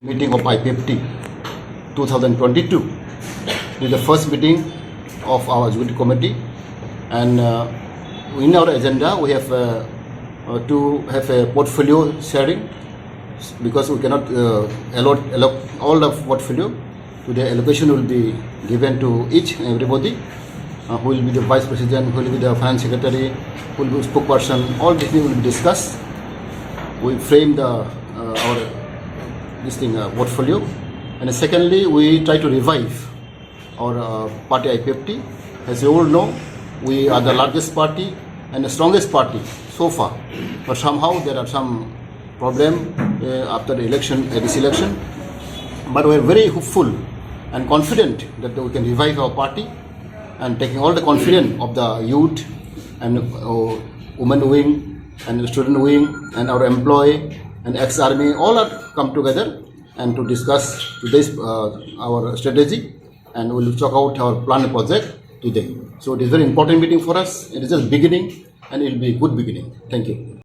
Meeting of IPFT 2022. This is the first meeting of our executive committee, and in our agenda we have to have a portfolio sharing, because we cannot allot all the portfolio. Today allocation will be given to each and everybody, who will be the vice president, who will be the finance secretary, who will be spokesperson. All these things will be discussed. We frame the our portfolio, and secondly we try to revive our party IPFT. As you all know, we are the largest party and the strongest party so far, but somehow there are some problem after the election, this election, but we are very hopeful and confident that we can revive our party, and taking all the confidence of the youth and women wing and student wing and our employee and ex-army, all are come together and to discuss today's our strategy, and we will talk out our plan project today. So it is very important meeting for us. It is just beginning, and it will be a good beginning. Thank you.